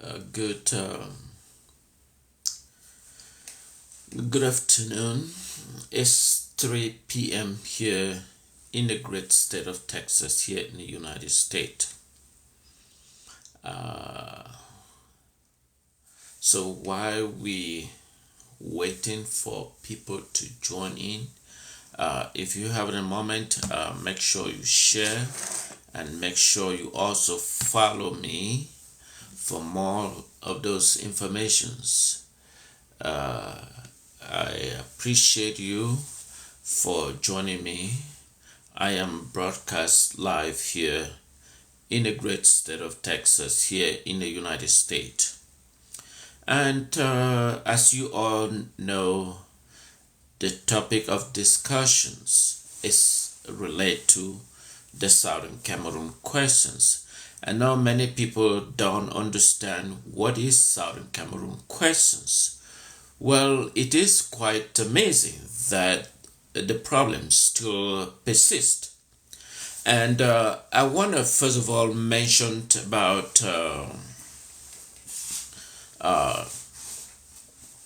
Good afternoon. It's 3 p.m. here in the great state of Texas, here in the United States. Uh, so while we waiting for people to join in, if you have a moment, make sure you share and make sure you also follow me for more of those informations. I appreciate you for joining me. I am broadcast live here in the great state of Texas, here in the United States. And as you all know, the topic of discussions is related to the Southern Cameroon questions. I know many people don't understand what is Southern Cameroon questions. Well, it is quite amazing that the problems still persist. And I want to first of all mention about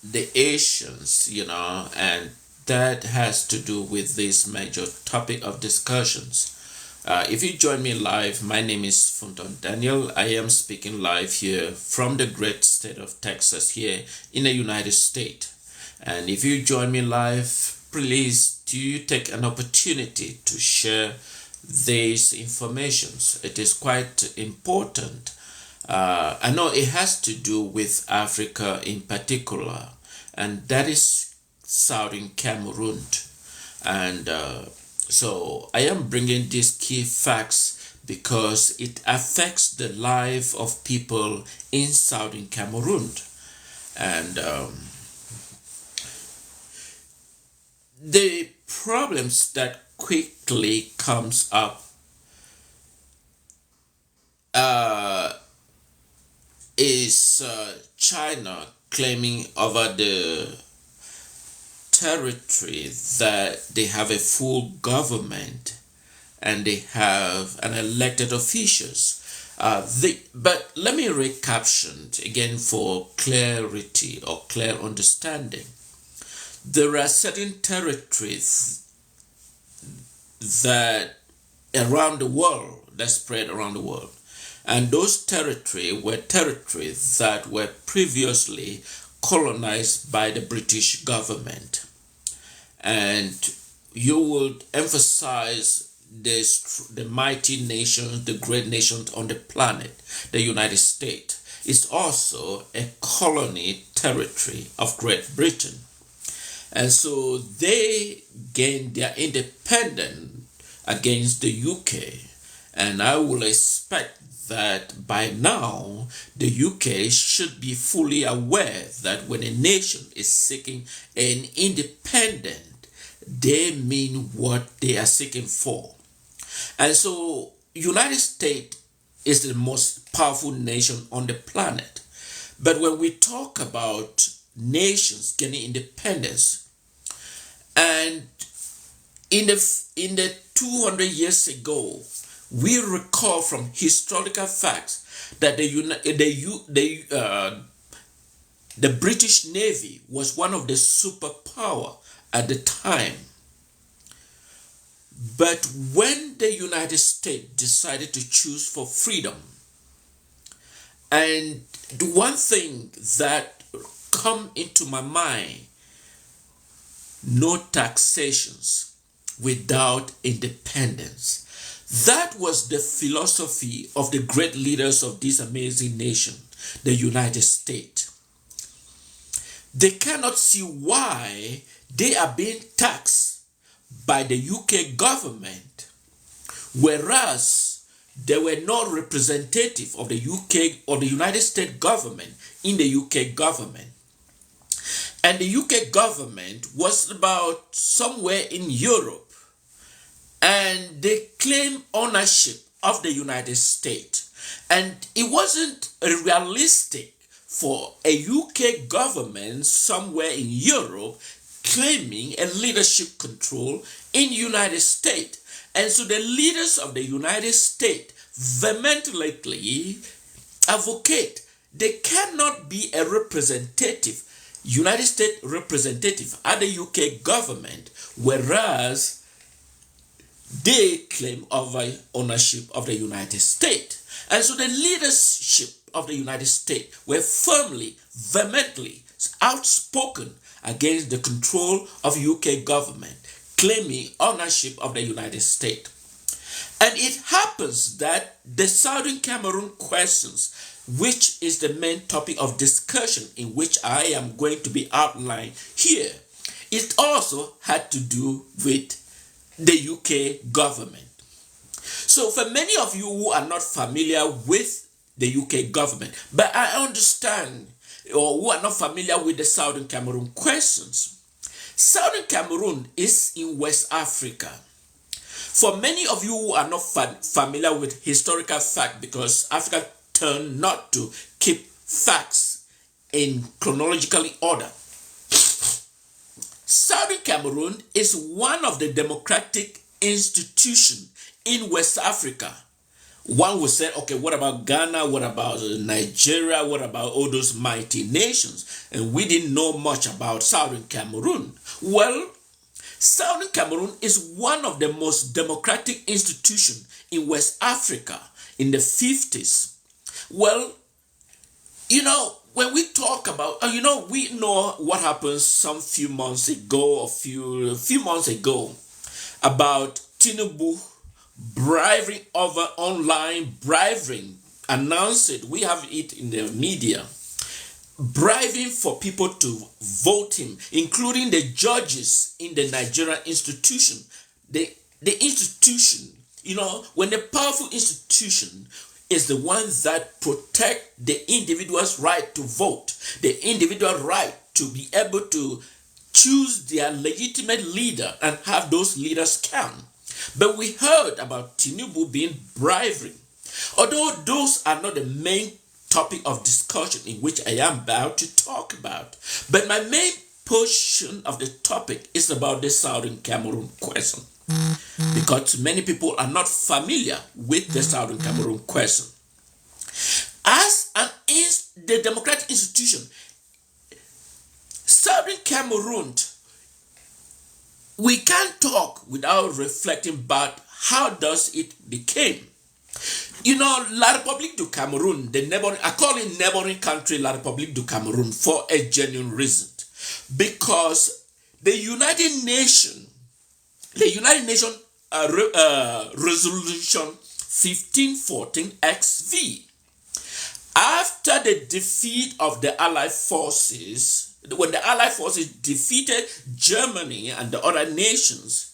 the Asians, and that has to do with this major topic of discussions. If you join me live, my name is Funtong Daniel. I am speaking live here from the great state of Texas here in the United States. And if you join me live, please do you take an opportunity to share these informations. It is quite important. I know it has to do with Africa in particular, and that is Southern Cameroon. And so I am bringing these key facts because it affects the life of people in Southern Cameroon. And the problems that quickly comes up is China claiming over the territory that they have a full government and they have an elected officials. But let me recaption again for clarity or clear understanding. There are certain territories that around the world, that spread around the world. And those territories were territories that were previously colonized by the British government. And you would emphasize this, the mighty nations, the great nations on the planet, the United States, is also a colony territory of Great Britain. And so they gained their independence against the UK. And I will expect that by now the UK should be fully aware that when a nation is seeking an independence, they mean what they are seeking for. And so United States is the most powerful nation on the planet. But when we talk about nations getting independence, and in the 200 years ago, we recall from historical facts that the British Navy was one of the superpower at the time. But when the United States decided to choose for freedom, and the one thing that come into my mind, no taxations without independence. That was the philosophy of the great leaders of this amazing nation, the United States. They cannot see why they are being taxed by the UK government, whereas there were no representative of the UK or the United States government in the UK government. And the UK government was about somewhere in Europe, and they claimed ownership of the United States. And it wasn't realistic for a UK government somewhere in Europe claiming a leadership control in the United States. And so the leaders of the United States vehemently advocate they cannot be a representative, United States representative at the UK government, whereas they claim over ownership of the United States. And so the leadership of the United States were firmly, vehemently outspoken against the control of UK government, claiming ownership of the United States. And it happens that the Southern Cameroon questions, which is the main topic of discussion in which I am going to be outlined here, it also had to do with the UK government. So for many of you who are not familiar with the UK government, but I understand, or who are not familiar with the Southern Cameroon questions, Southern Cameroon is in West Africa. For many of you who are not familiar with historical fact, because Africa turned not to keep facts in chronological order, Southern Cameroon is one of the democratic institutions in West Africa. One would say, okay, what about Ghana? What about Nigeria? What about all those mighty nations? And we didn't know much about Southern Cameroon. Well, Southern Cameroon is one of the most democratic institutions in West Africa in the 50s. Well, when we talk about, we know what happened some few months ago, a few months ago, about Tinubu bribing over online bribing, announced it. We have it in the media. Bribing for people to vote him, including the judges in the Nigerian institution. The institution, when the powerful institution is the one that protect the individual's right to vote, the individual right to be able to choose their legitimate leader and have those leaders count. But we heard about Tinubu being bribery. Although those are not the main topic of discussion in which I am about to talk about, but my main portion of the topic is about the Southern Cameroon question, because many people are not familiar with the Southern Cameroon question. As the democratic institution, Southern Cameroon, we can't talk without reflecting about how does it became. La Republique du Cameroun, I call it neighboring country La Republique du Cameroun for a genuine reason. Because the United Nations Resolution 1514 XV, after the defeat of the Allied forces, when the Allied forces defeated Germany and the other nations,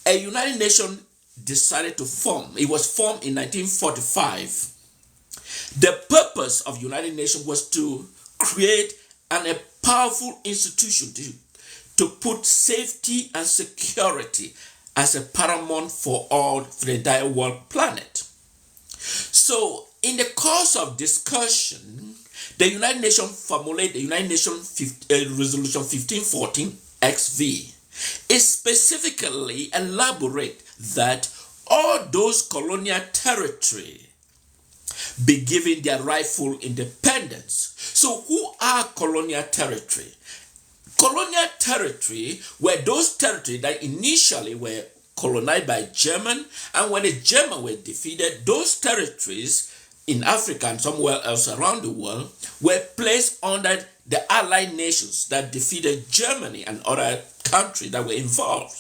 a United Nations decided to form. It was formed in 1945. The purpose of United Nations was to create a powerful institution to put safety and security as a paramount for the entire world planet. So, in the course of discussion, the United Nations formulated the United Nations Resolution 1514 XV. It specifically elaborates that all those colonial territory be given their rightful independence. So who are colonial territory? Colonial territory were those territories that initially were colonized by German, and when the Germans were defeated, those territories in Africa and somewhere else around the world were placed under the allied nations that defeated Germany and other countries that were involved.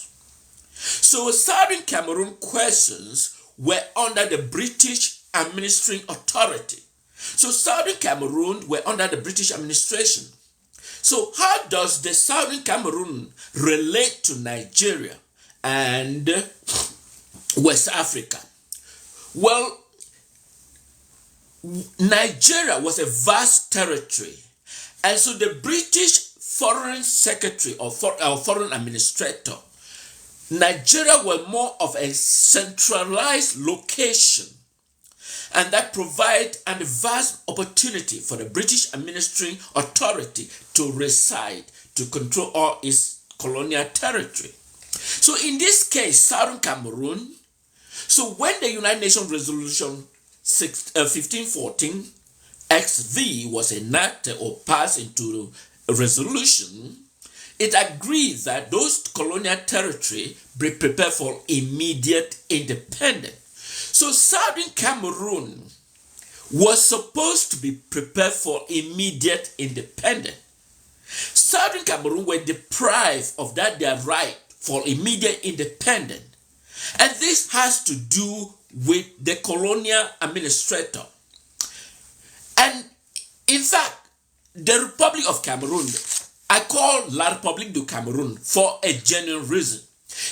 So Southern Cameroon questions were under the British administering authority. So Southern Cameroon were under the British administration. So how does the Southern Cameroon relate to Nigeria and West Africa? Well, Nigeria was a vast territory, and so the British Foreign Secretary or Foreign Administrator, Nigeria was more of a centralized location, and that provided a vast opportunity for the British administering authority to reside, to control all its colonial territory. So in this case, Southern Cameroon, so when the United Nations Resolution 1514 XV was enacted or passed into a resolution, it agreed that those colonial territory be prepared for immediate independence. So Southern Cameroon was supposed to be prepared for immediate independence. Southern Cameroon were deprived of that their right for immediate independence. And this has to do with the colonial administrator. And in fact, the Republic of Cameroon, I call La République du Cameroun for a genuine reason.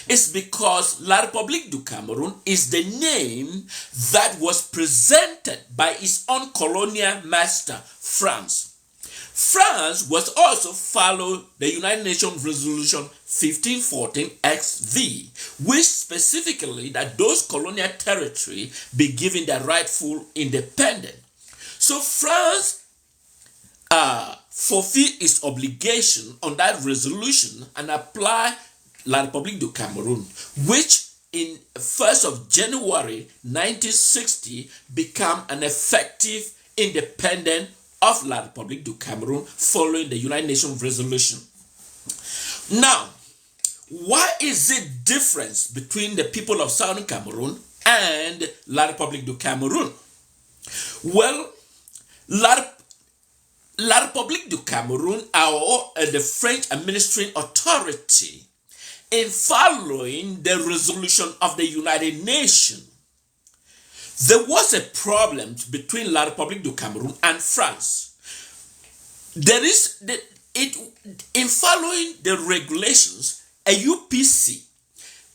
It's because La République du Cameroun is the name that was presented by its own colonial master, France. France was also followed the United Nations Resolution 1514 XV, which specifically that those colonial territory be given their rightful independence. So France fulfill its obligation on that resolution and apply La République du Cameroun, which in 1st of January 1960 became an effective independent of La République du Cameroun following the United Nations resolution. Now, why is it difference between the people of Southern Cameroon and La République du Cameroun? Well, La République du Cameroun, or the French administering authority, in following the resolution of the United Nations, there was a problem between La République du Cameroun and France. In following the regulations, a UPC,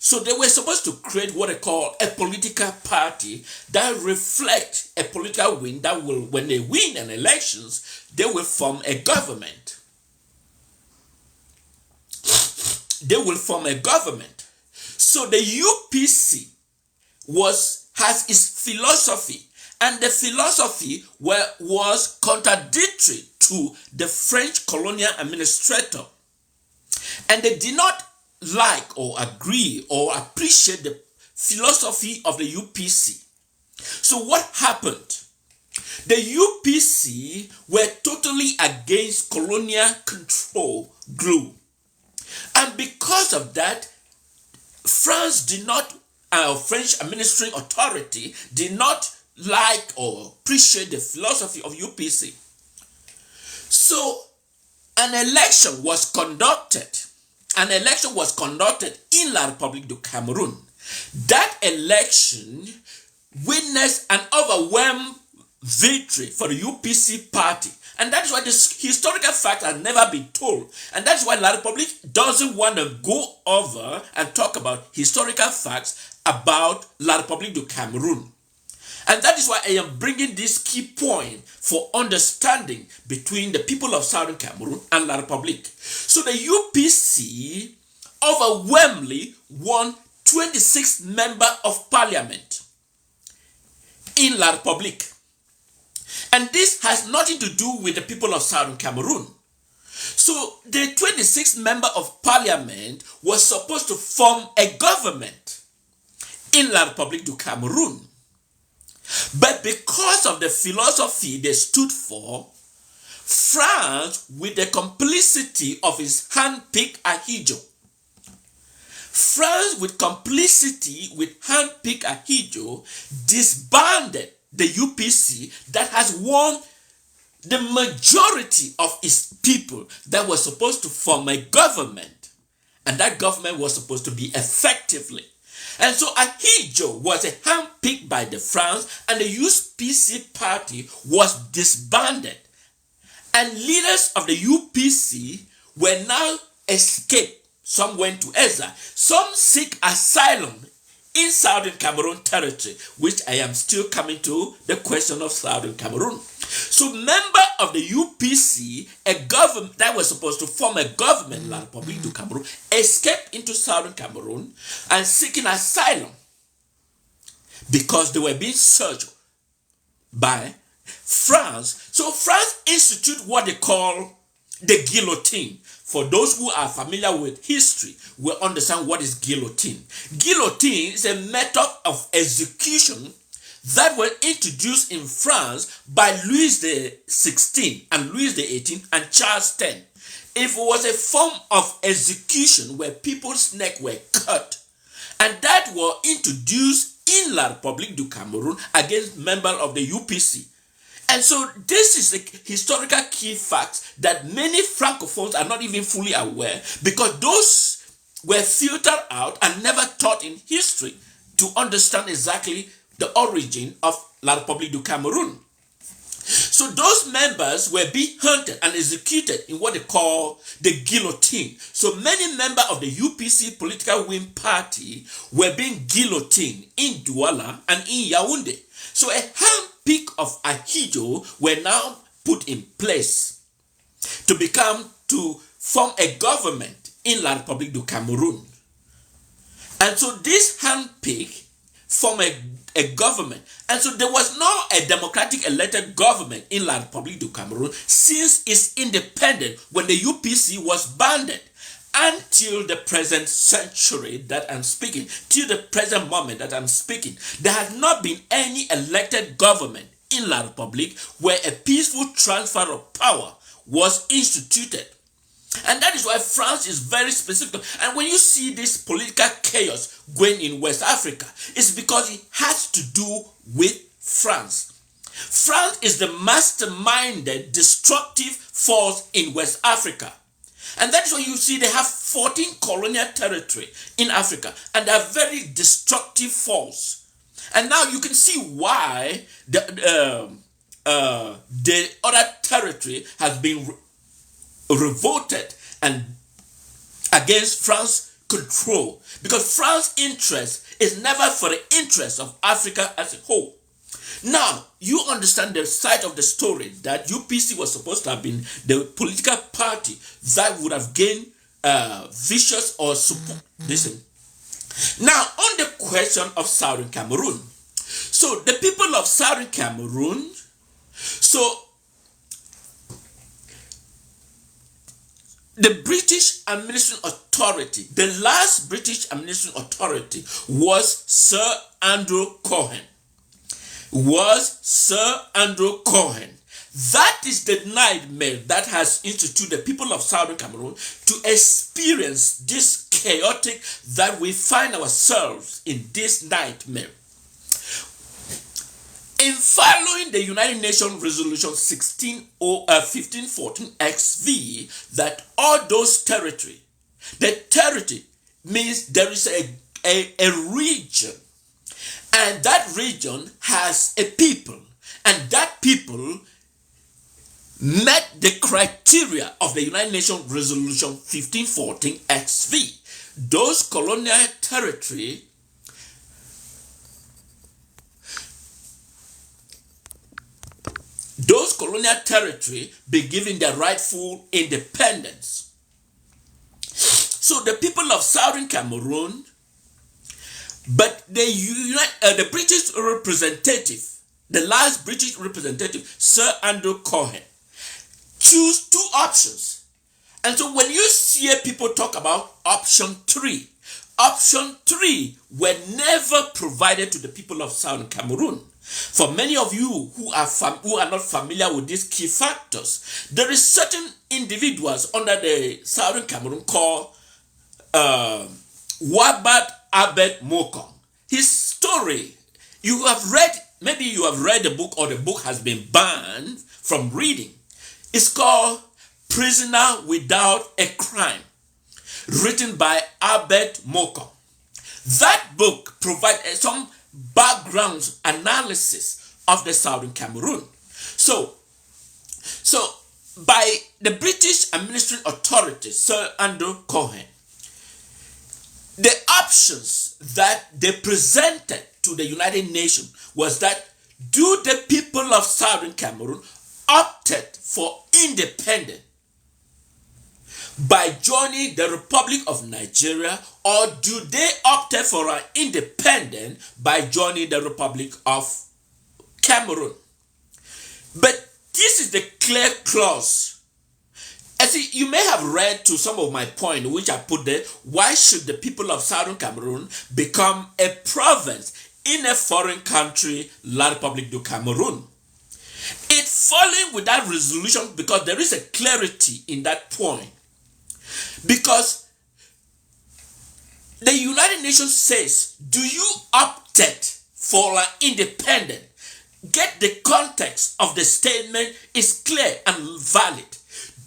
so they were supposed to create what they call a political party that reflect a political win that will, when they win an elections, they will form a government. They will form a government. So the UPC has its philosophy, and the philosophy was contradictory to the French colonial administrator. And they did not like or agree or appreciate the philosophy of the UPC. So what happened? The UPC were totally against colonial control group. And because of that, French administering authority did not like or appreciate the philosophy of UPC. So an election was conducted. An election was conducted in La République du Cameroun. That election witnessed an overwhelming victory for the UPC party. And that's why this historical fact has never been told. And that's why La République doesn't want to go over and talk about historical facts about La République du Cameroun. And that is why I am bringing this key point for understanding between the people of Southern Cameroon and La République. So the UPC overwhelmingly won 26 members of parliament in La République. And this has nothing to do with the people of Southern Cameroon. So the 26 members of parliament was supposed to form a government in La République du Cameroun. But because of the philosophy they stood for, France, with the complicity of his handpicked Ahidjo, France, with complicity with handpicked Ahidjo, disbanded the UPC that has won the majority of its people that was supposed to form a government. And that government was supposed to be effectively. And so Ahidjo was handpicked by the France, and the UPC party was disbanded. And leaders of the UPC were now escaped. Some went to exile. Some seek asylum in Southern Cameroon territory, which I am still coming to the question of Southern Cameroon. So member of the UPC, a government that was supposed to form a government, La République du Cameroun, escaped into Southern Cameroon and seeking asylum because they were being searched by France. So France instituted what they call the guillotine. For those who are familiar with history, will understand what is guillotine. Guillotine is a method of execution that were introduced in France by Louis XVI and Louis XVIII and Charles X. If it was a form of execution where people's neck were cut, and that were introduced in La Republique du Cameroun against members of the UPC. And so this is a historical key fact that many Francophones are not even fully aware, because those were filtered out and never taught in history to understand exactly the origin of La Republique du Cameroun. So those members were being hunted and executed in what they call the guillotine. So many members of the UPC political wing party were being guillotined in Douala and in Yaoundé. So a handpick of Ahijo were now put in place to form a government in La Republique du Cameroun. And so this handpick formed a government. And so there was now a democratic elected government in La Republique du Cameroun since its independence, when the UPC was banned. Until the present century that I'm speaking, till the present moment that I'm speaking, there has not been any elected government in La Republique where a peaceful transfer of power was instituted. And that is why France is very specific. And when you see this political chaos going in West Africa, it's because it has to do with France. France is the masterminded, destructive force in West Africa. And that's why you see they have 14 colonial territory in Africa, and they are very destructive force. And now you can see why the other territory has been revolted and against France control, because France's interest is never for the interest of Africa as a whole. Now, you understand the side of the story that UPC was supposed to have been the political party that would have gained vicious or support. Listen. Now, on the question of Southern Cameroon. So, the people of Southern Cameroon, so the British administration authority, the last British administration authority was Sir Andrew Cohen. That is the nightmare that has instituted the people of Southern Cameroon to experience this chaotic that we find ourselves in this nightmare. In following the United Nations Resolution 1514 XV, that all those territory, the territory means there is a region, and that region has a people, and that people met the criteria of the United Nations Resolution 1514 XV. Those colonial territory be given their rightful independence. So the people of Southern Cameroon, but the British representative, the last British representative, Sir Andrew Cohen, choose two options. And so when you see people talk about option 3 were never provided to the people of Southern Cameroon. For many of you who are not familiar with these key factors, there is certain individuals under the Southern Cameroon called Wabat Abed Mokong. His story, maybe you have read the book, or the book has been banned from reading. It's called Prisoner Without a Crime, written by Abed Mokong. That book provides some background analysis of the Southern Cameroon. So by the British administrative authority, Sir Andrew Cohen, the options that they presented to the United Nations was that, do the people of Southern Cameroon opted for independence by joining the Republic of Nigeria, or do they opt for an independence by joining the Republic of Cameroon? But this is the clear clause. As you may have read to some of my point, which I put there, why should the people of Southern Cameroon become a province in a foreign country, La République du Cameroun. It falling with that resolution because there is a clarity in that point. Because the United Nations says, do you opted for an independent? Get the context of the statement is clear and valid.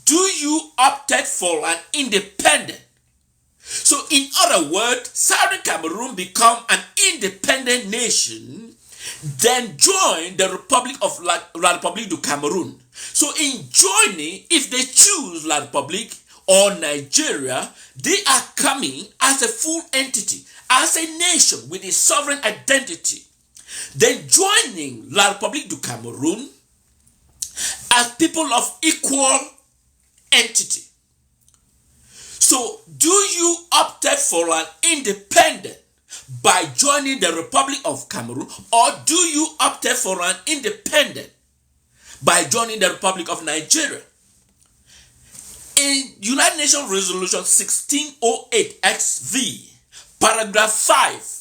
Do you opted for an independent? So in other words, Southern Cameroon become an independent nation, then join the Republic of La République du Cameroun. So in joining, if they choose La République or Nigeria, they are coming as a full entity, as a nation with a sovereign identity. Then joining La République du Cameroun as people of equal entity. So, do you opt for an independent by joining the Republic of Cameroon, or do you opt for an independent by joining the Republic of Nigeria? In United Nations Resolution 1608 XV, paragraph 5,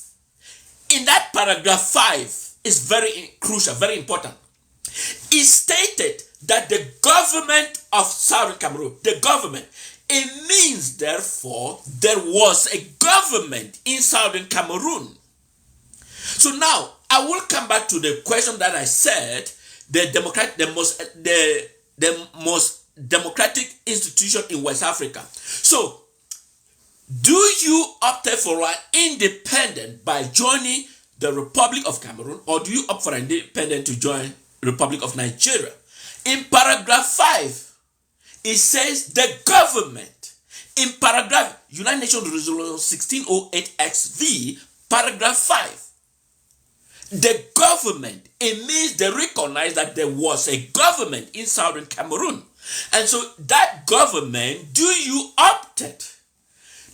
in that paragraph 5 is very crucial, very important. It stated that the government of Southern Cameroon, the government, it means therefore there was a government in Southern Cameroon. So now I will come back to the question that I said, the most democratic institution in West Africa. So, do you opt for an independent by joining the Republic of Cameroon, or do you opt for an independent to join the Republic of Nigeria? In paragraph 5, it says the government. In paragraph United Nations Resolution 1608 XV, paragraph 5, the government, it means they recognize that there was a government in Southern Cameroon. And so that government, do you opt it?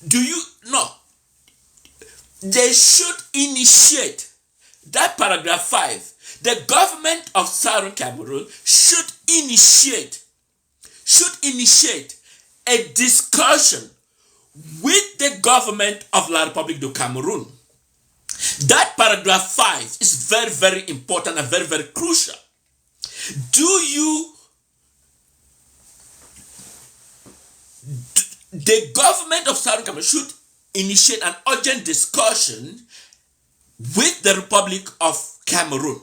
Do you? No. They should initiate, that paragraph 5, the government of Southern Cameroon should initiate a discussion with the government of La République du Cameroon. That paragraph 5 is very, very important and very, very crucial. The government of Southern Cameroon should initiate an urgent discussion with the Republic of Cameroon.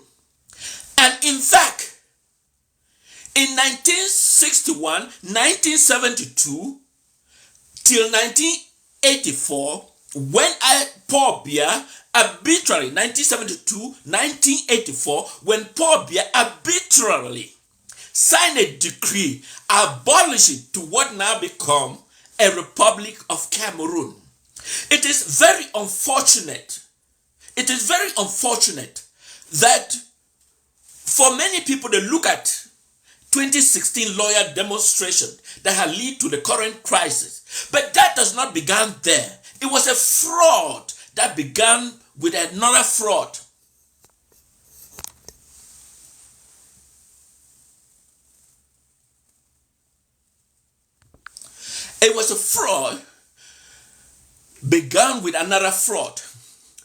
And in fact, in 1961, 1972, till 1984, when Paul Biya arbitrarily, 1972, 1984, when Paul Biya arbitrarily signed a decree abolishing to what now become a Republic of Cameroon. It is very unfortunate. It is very unfortunate that for many people they look at 2016 lawyer demonstration that had led to the current crisis. But that does not begin there. It was a fraud that began with another fraud. It was a fraud began with another fraud.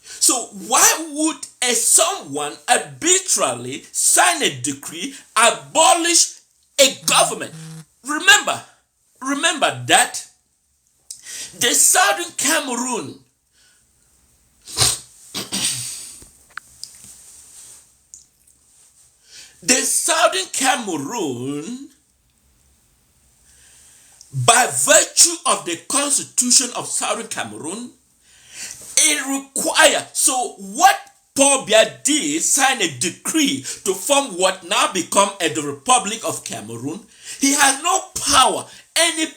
So why would someone arbitrarily sign a decree, abolish a government? Remember that the Southern Cameroon by virtue of the Constitution of Southern Cameroon, it requires, so what Paul Biya did, sign a decree to form what now become the Republic of Cameroon. He has no power, any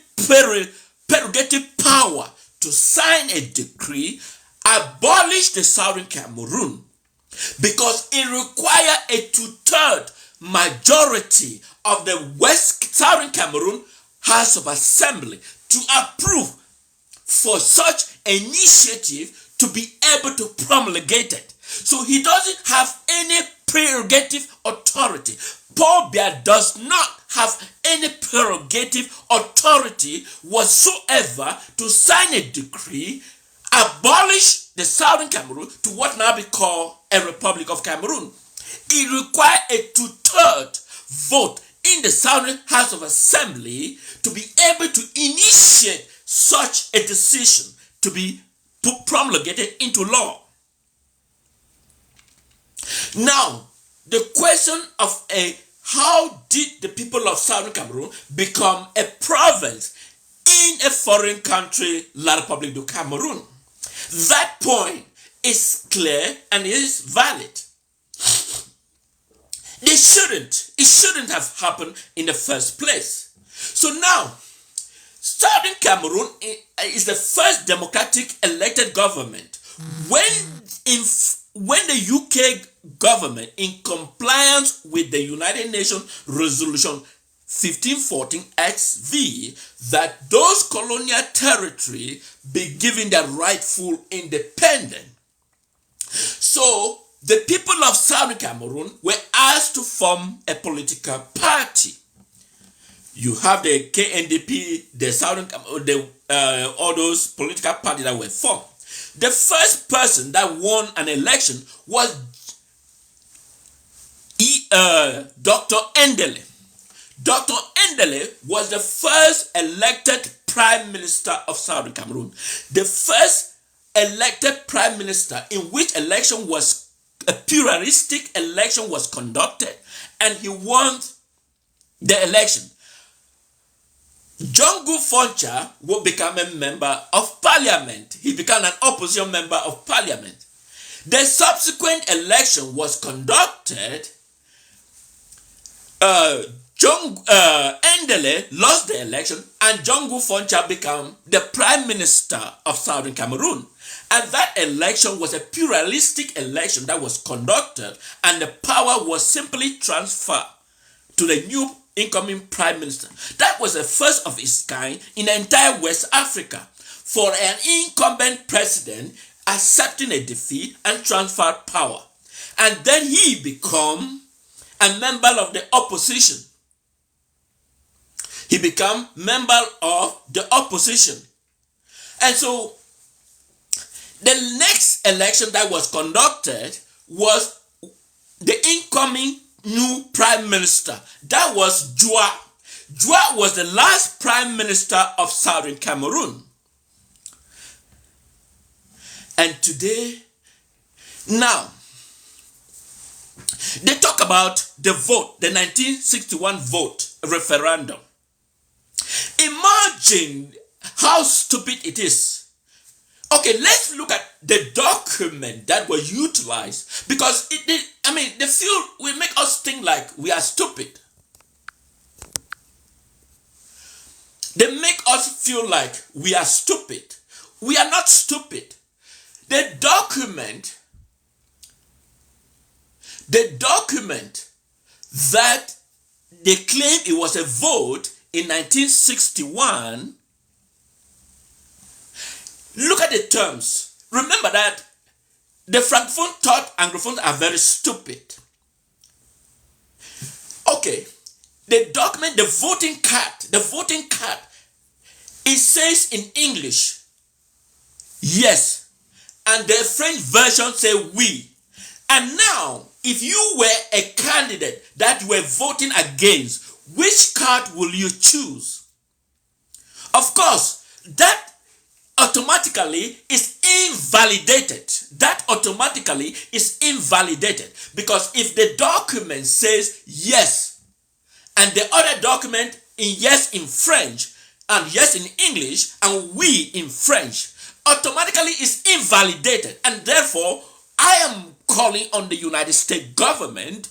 prerogative power to sign a decree, abolish the Southern Cameroon, because it requires a 2/3 majority of the Southern Cameroon House of Assembly to approve for such initiative to be able to promulgate it. So he doesn't have any prerogative authority. Paul Biya does not have any prerogative authority whatsoever to sign a decree, abolish the Southern Cameroon to what now be called a Republic of Cameroon. It requires a two-thirds vote in the Southern House of Assembly to be able to initiate such a decision to be promulgated into law. Now, the question of how did the people of Southern Cameroon become a province in a foreign country, La Republique du Cameroun? That point is clear and is valid. It shouldn't have happened in the first place. So now, Southern Cameroon is the first democratic elected government when the UK government, in compliance with the United Nations Resolution 1514 XV, that those colonial territory be given their rightful independence. So the people of Southern Cameroon were asked to form a political party. You have the KNDP, all those political parties that were formed. The first person that won an election was Dr. Ndele. Dr. Ndele was the first elected Prime Minister of Southern Cameroon. The first elected Prime Minister in which a pluralistic election was conducted, and he won the election. John Foncha will become a member of parliament. He became an opposition member of parliament. The subsequent election was conducted. Ndele lost the election, and John Foncha became the Prime Minister of Southern Cameroon. And that election was a pluralistic election that was conducted, and the power was simply transferred to the new incoming Prime Minister. That was the first of its kind in the entire West Africa, for an incumbent president accepting a defeat and transferred power. And then he became a member of the opposition. He became member of the opposition. And so the next election that was conducted was the incoming new Prime Minister. That was Douala. Douala was the last Prime Minister of Southern Cameroon. And today, now, they talk about the vote, the 1961 vote, referendum. Imagine how stupid it is. Okay, let's look at the document that was utilized, because the field will make us think like we are stupid. They make us feel like we are stupid. We are not stupid. The document that they claim it was a vote in 1961, look at the terms. Remember that the Francophone thought Anglophones are very stupid. Okay, the document, the voting card, it says in English, yes, and the French version say oui. And now, if you were a candidate that you were voting against, which card will you choose? Of course, that automatically is invalidated. That automatically is invalidated, because if the document says yes, and the other document in yes in French, and yes in English, and we in French, automatically is invalidated. And therefore, I am calling on the United States government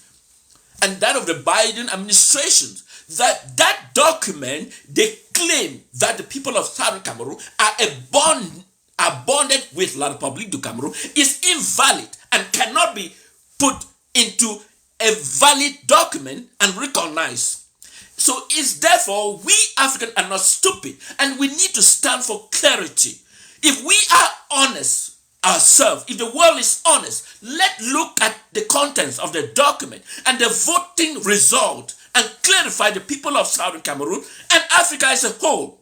and that of the Biden administration that document, they claim that the people of Southern Cameroon are bonded with La Republique du Cameroon, is invalid and cannot be put into a valid document and recognized. So it's therefore we Africans are not stupid, and we need to stand for clarity. If we are honest ourselves, if the world is honest, let's look at the contents of the document and the voting result and clarify the people of Southern Cameroon and Africa as a whole.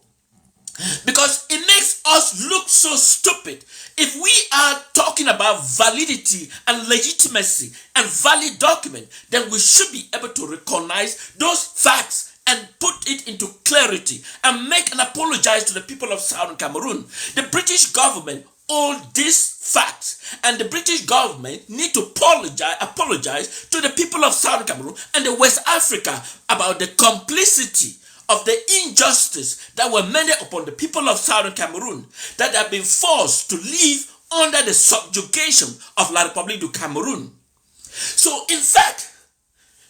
Because it makes us look so stupid. If we are talking about validity and legitimacy and valid document, then we should be able to recognize those facts and put it into clarity and make an apologize to the people of Southern Cameroon. The British government hold these facts, and the British government need to apologize to the people of Southern Cameroon and the West Africa about the complicity of the injustice that were meted upon the people of Southern Cameroon, that have been forced to live under the subjugation of La Republique du Cameroun. So in fact,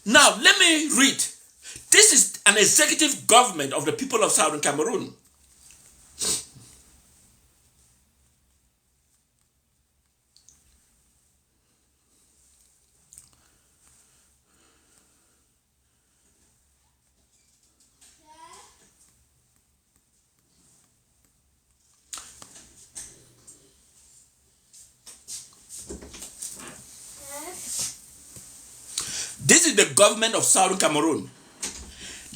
now let me read. This is an executive government of the people of Southern Cameroon. This is the government of Southern Cameroon.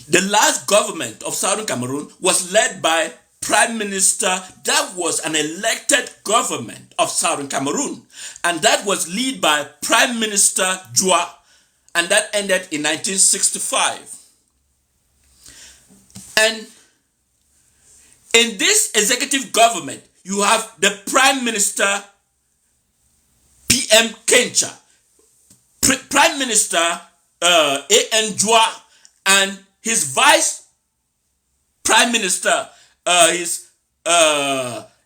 The last government of Southern Cameroon was led by Prime Minister that was an elected government of Southern Cameroon. And that was led by Prime Minister Douala. And that ended in 1965. And in this executive government, you have the Prime Minister PM Kencha, Prime Minister A.N. Douala, and his Vice Prime Minister, his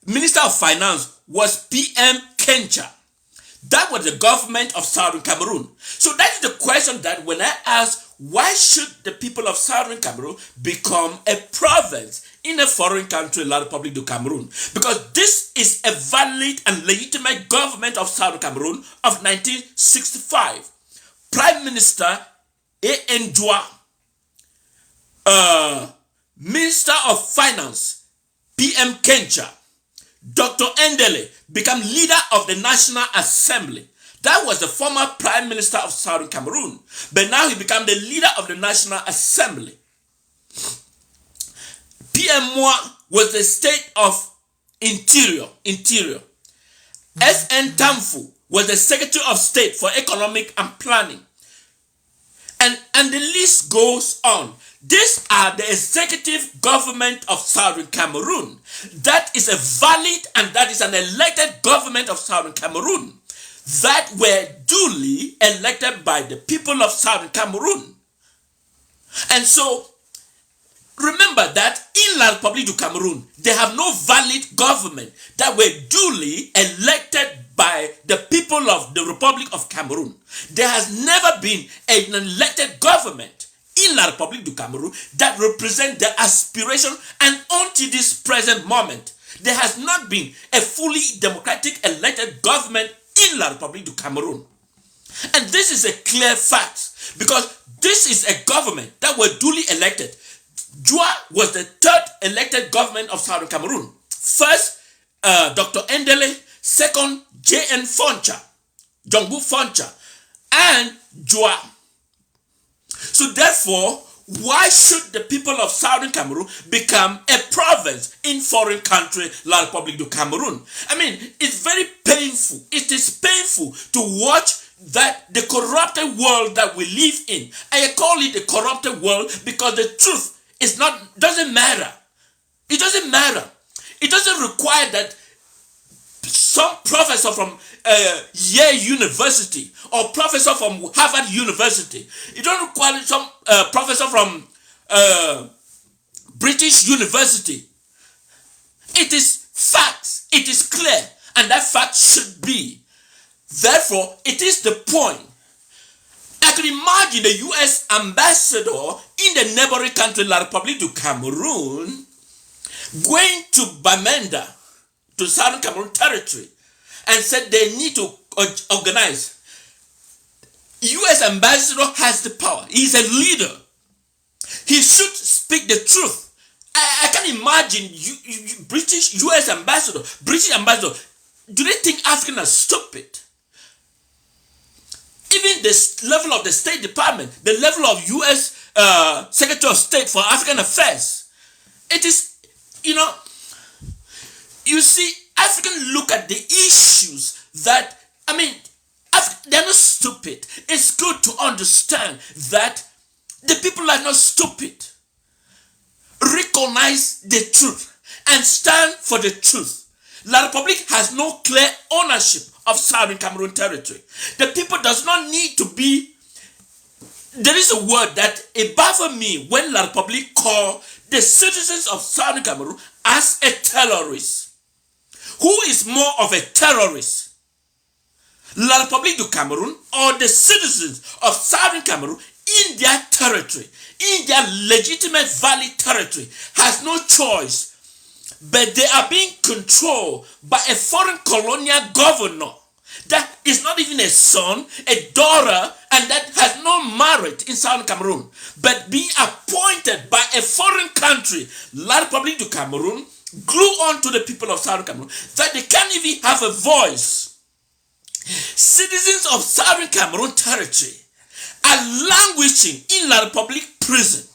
Minister of Finance was PM Kencha. That was the government of Southern Cameroon. So that is the question that when I ask, why should the people of Southern Cameroon become a province in a foreign country, La Republique du Cameroun? Because this is a valid and legitimate government of Southern Cameroon of 1965. Prime Minister A.N. Douala, Minister of Finance PM Kencha, Dr. Ndele became leader of the National Assembly. That was the former Prime Minister of Southern Cameroon, but now he became the leader of the National Assembly. PM Moi was the State of Interior. S.N. Tamfu was the Secretary of State for Economic and Planning. And the list goes on. These are the executive government of Southern Cameroon. That is a valid and that is an elected government of Southern Cameroon that were duly elected by the people of Southern Cameroon. And so, remember that in La Republique du Cameroun, they have no valid government that were duly elected by the people of the Republic of Cameroon. There has never been an elected government in La Republique du Cameroun that represent the aspiration, and until this present moment, there has not been a fully democratic elected government in La Republique du Cameroun. And this is a clear fact, because this is a government that were duly elected. Douala was the third elected government of Southern Cameroon. First, Dr. Ndele. Second, J.N. Foncha, Jongbu Foncha, and Douala. So therefore, why should the people of Southern Cameroon become a province in foreign country, La Republique du Cameroun? I mean, it's very painful. It is painful to watch that the corrupted world that we live in. I call it the corrupted world because the truth is doesn't matter. It doesn't matter. It doesn't require that some professor from Yale University or professor from Harvard University. It don't require some professor from British University. It is facts. It is clear. And that fact should be. Therefore, it is the point. I can imagine the U.S. ambassador in the neighboring country, La Republique du Cameroun, going to Bamenda, to Southern Cameroon territory, and said they need to organize. U.S. ambassador has the power. He's a leader. He should speak the truth. I can imagine British U.S. ambassador, British ambassador, do they think Africans are stupid? Even the level of the State Department, the level of U.S. Secretary of State for African Affairs, it is, You see, Africans look at the issues that, they're not stupid. It's good to understand that the people are not stupid. Recognize the truth and stand for the truth. La Republique has no clear ownership of Southern Cameroon territory. The people does not need to be. There is a word that it baffles me when La Republique call the citizens of Southern Cameroon as a terrorist. Who is more of a terrorist? La Republique du Cameroon or the citizens of Southern Cameroon in their territory, in their legitimate valid territory, has no choice, but they are being controlled by a foreign colonial governor that is not even a son, a daughter, and that has no merit in Southern Cameroon, but being appointed by a foreign country, La Republique du Cameroon, glue on to the people of Southern Cameroon that they can't even have a voice. Citizens of Southern Cameroon territory are languishing in La Republique prison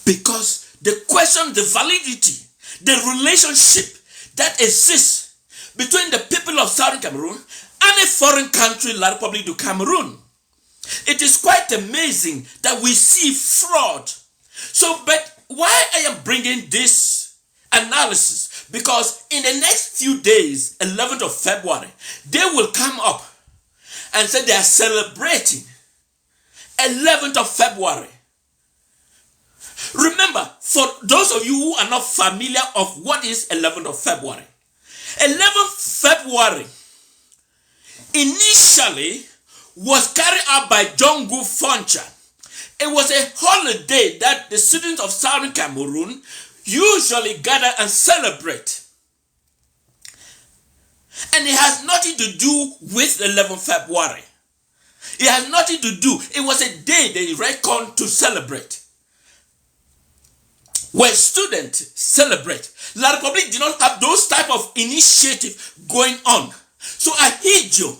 because they question the validity, the relationship that exists between the people of Southern Cameroon and a foreign country, La Republique du Cameroon. It is quite amazing that we see fraud. So, but why I am bringing this analysis? Because in the next few days, 11th of February, they will come up and say they are celebrating 11th of February. Remember, for those of you who are not familiar of what is 11th of February, 11th February initially was carried out by John Gu Foncha. It was a holiday that the citizens of Southern Cameroon usually gather and celebrate. And it has nothing to do with 11th February. It has nothing to do. It was a day they reckoned to celebrate. Where students celebrate. La Republique did not have those type of initiative going on. So Ahidjo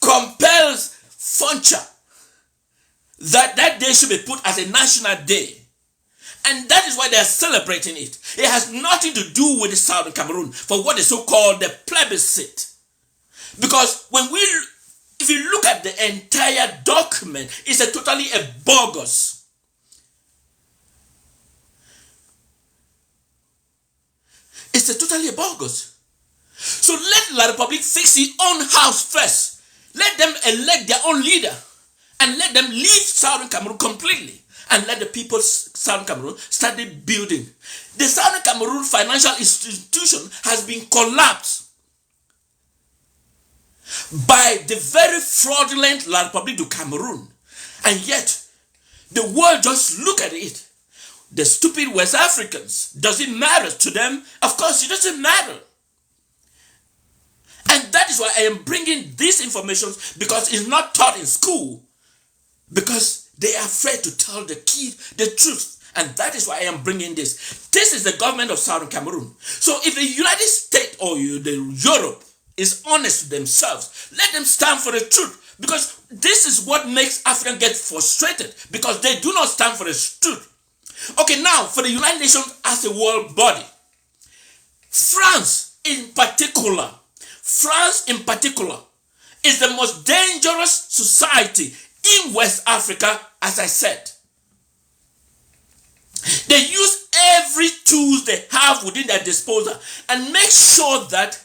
compels Foncha that day should be put as a national day. And that is why they are celebrating it. It has nothing to do with the Southern Cameroon for what is so-called the plebiscite. Because if you look at the entire document, it's totally bogus. It's totally bogus. So let La Republique fix its own house first. Let them elect their own leader. And let them leave Southern Cameroon completely. And let the people of Southern Cameroon start building. The Southern Cameroon financial institution has been collapsed by the very fraudulent La Republique du Cameroon. And yet, the world just look at it. The stupid West Africans, does it matter to them? Of course, it doesn't matter. And that is why I am bringing this information, because it's not taught in school. Because they are afraid to tell the truth. And that is why I am bringing this. This is the government of Southern Cameroon. So if the United States or Europe is honest to themselves, let them stand for the truth. Because this is what makes Africans get frustrated. Because they do not stand for the truth. Okay, now for the United Nations as a world body. France in particular is the most dangerous society in West Africa, as I said. They use every tool they have within their disposal and make sure that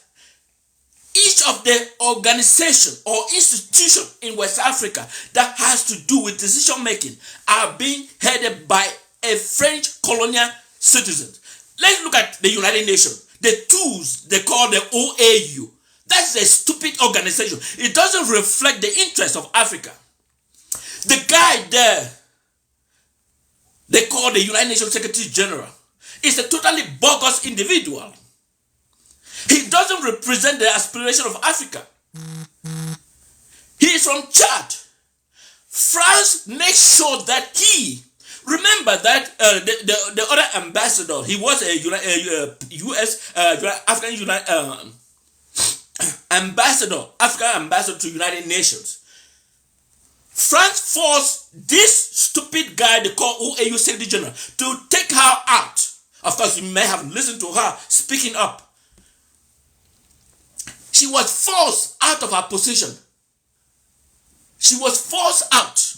each of the organization or institution in West Africa that has to do with decision making are being headed by a French colonial citizen. Let's look at the United Nations. The tools they call the OAU. That's a stupid organization. It doesn't reflect the interests of Africa. The guy there, they call the United Nations Secretary General, is a totally bogus individual. He doesn't represent the aspiration of Africa. He is from Chad. France makes sure that remember that the other ambassador, he was a U.S. African African ambassador to United Nations. France forced this stupid guy they call OAU Secretary General to take her out Of course, you may have listened to her speaking up. She was forced out of her position. She was forced out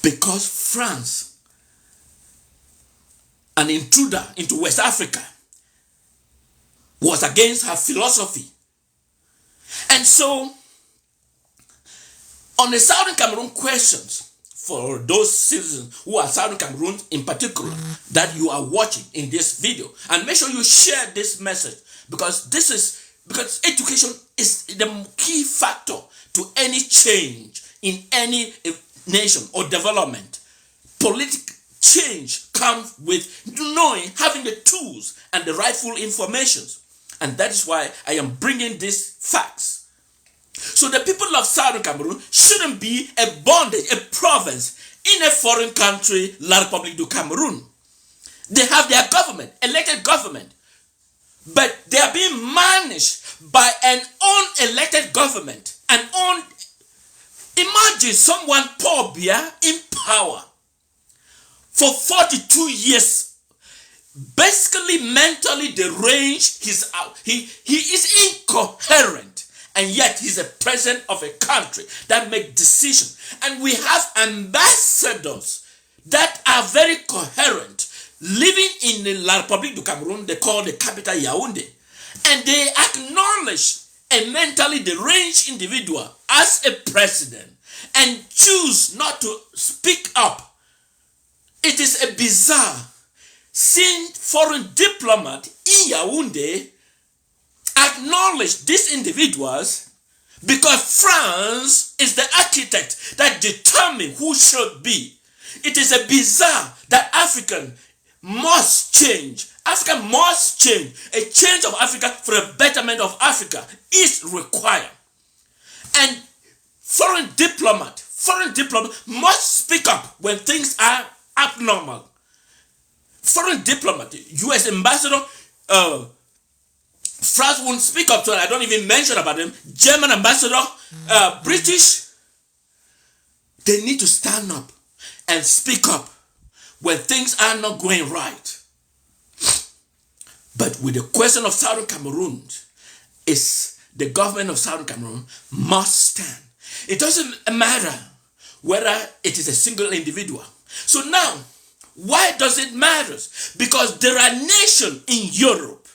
because France, an intruder into West Africa, was against her philosophy. And so, on the Southern Cameroon questions, for those citizens who are Southern Cameroon in particular, that you are watching in this video, and make sure you share this message, because education is the key factor to any change in any nation or development. Political change comes with knowing, having the tools and the rightful information. And that is why I am bringing these facts. So the people of Southern Cameroon shouldn't be a bondage, a province in a foreign country, La Republique du Cameroun. They have their government, elected government, but they are being managed by an unelected government. Imagine someone Paul Biya in power for 42 years, basically mentally deranged. He is incoherent, and yet he's a president of a country that makes decisions. And we have ambassadors that are very coherent, living in the La Republique du Cameroun. They call the capital Yaoundé, and they acknowledge a mentally deranged individual as a president and choose not to speak up. It is a bizarre seeing foreign diplomat in Yaoundé acknowledge these individuals because France is the architect that determines who should be. It is a bizarre that African must change. Africa must change. A change of Africa for a betterment of Africa is required. And foreign diplomat must speak up when things are abnormal. Foreign diplomat, U.S. ambassador, France won't speak up, so I don't even mention about them. German ambassador, British, they need to stand up and speak up when things are not going right. But with the question of Southern Cameroon, is the government of Southern Cameroon must stand. It doesn't matter whether it is a single individual. So now, why does it matter? Because there are nations in Europe.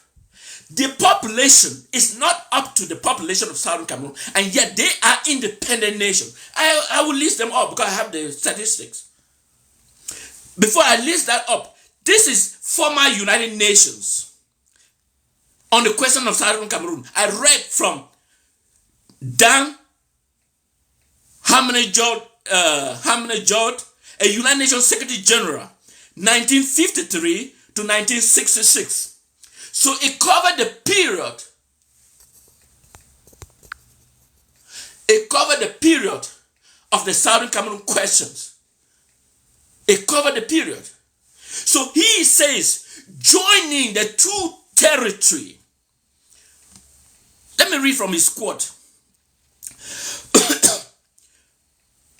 The population is not up to the population of Southern Cameroon, and yet they are independent nations. I will list them up because I have the statistics. Before I list that up, this is former United Nations. On the question of Southern Cameroon, I read from Dan Hamnejot, a United Nations Secretary General, 1953 to 1966. So it covered the period. It covered the period of the Southern Cameroon questions. It covered the period. So he says, joining the two territory. Let me read from his quote.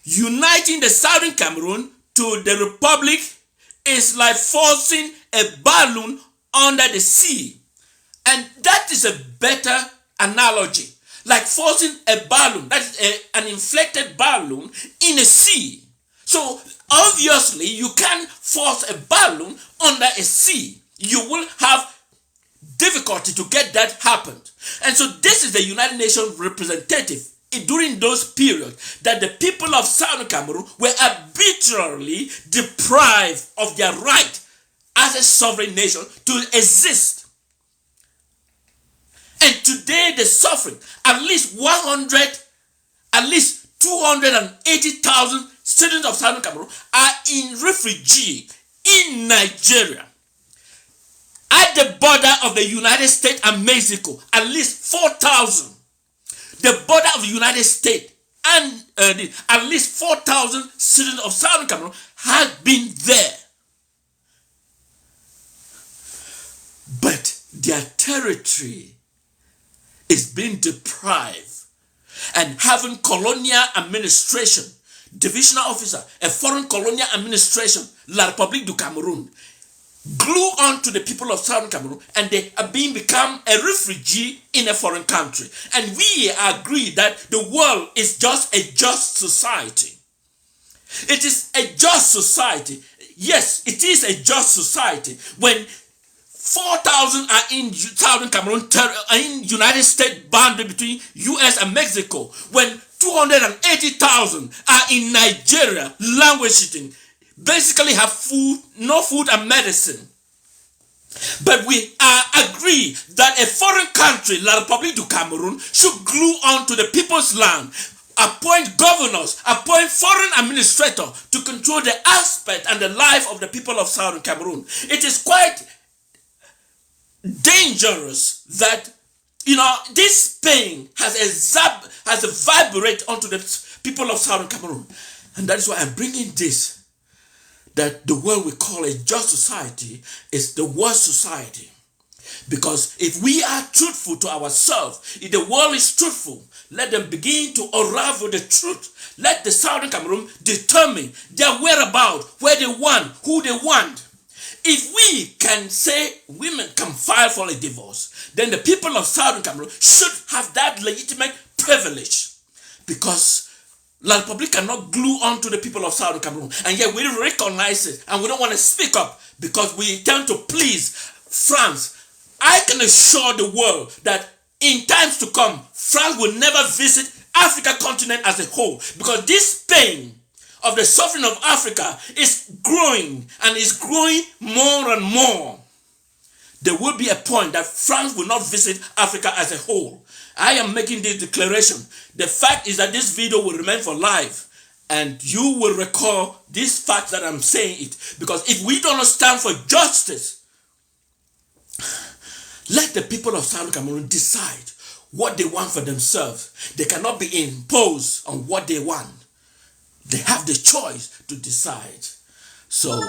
Uniting the Southern Cameroon to the Republic is like forcing a balloon under the sea. And that is a better analogy. Like forcing a balloon, that is an inflated balloon in a sea. So obviously you can't force a balloon under a sea. You will have difficulty to get that happened. And so this is the United Nations representative during those periods that the people of Southern Cameroon were arbitrarily deprived of their right as a sovereign nation to exist. And today they're suffering. At least 280,000 students of Southern Cameroon are in refugee in Nigeria. At the border of the United States and Mexico, at least 4,000. The border of the United States and at least 4,000 students of Southern Cameroon have been there. But their territory is being deprived. And having colonial administration, divisional officer, a foreign colonial administration, La Republique du Cameroun, glue on to the people of Southern Cameroon, and they are become a refugee in a foreign country. And we agree that the world is just a just society. It is a just society. Yes, it is a just society when 4,000 are in Southern Cameroon, in United States boundary between US and Mexico, when 280,000 are in Nigeria languishing, basically have food, no food and medicine. But we agree that a foreign country, La Republique du Cameroun, should glue on to the people's land, appoint governors, appoint foreign administrators to control the aspect and the life of the people of Southern Cameroon. It is quite dangerous that, this pain has a vibrate onto the people of Southern Cameroon. And that is why I'm bringing this, that the world we call a just society is the worst society. Because if we are truthful to ourselves, if the world is truthful, let them begin to unravel the truth. Let the Southern Cameroon determine their whereabouts, where they want, who they want. If we can say women can file for a divorce, then the people of Southern Cameroon should have that legitimate privilege. Because La Republique cannot glue on to the people of Southern Cameroon. And yet we recognize it and we don't want to speak up because we tend to please France. I can assure the world that in times to come, France will never visit Africa continent as a whole, because this pain of the suffering of Africa is growing and is growing more and more. There will be a point that France will not visit Africa as a whole. I am making this declaration. The fact is that this video will remain for life, and you will recall this fact that I'm saying it, because if we don't stand for justice, let the people of Southern Cameroon decide what they want for themselves. They cannot be imposed on what they want. They have the choice to decide. So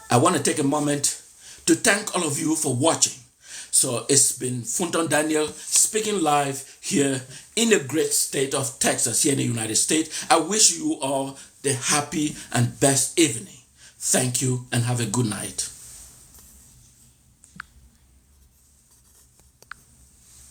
I want to take a moment to thank all of you for watching. So it's been Funtong Daniel speaking live here in the great state of Texas, here in the United States. I wish you all the happy and best evening. Thank you and have a good night.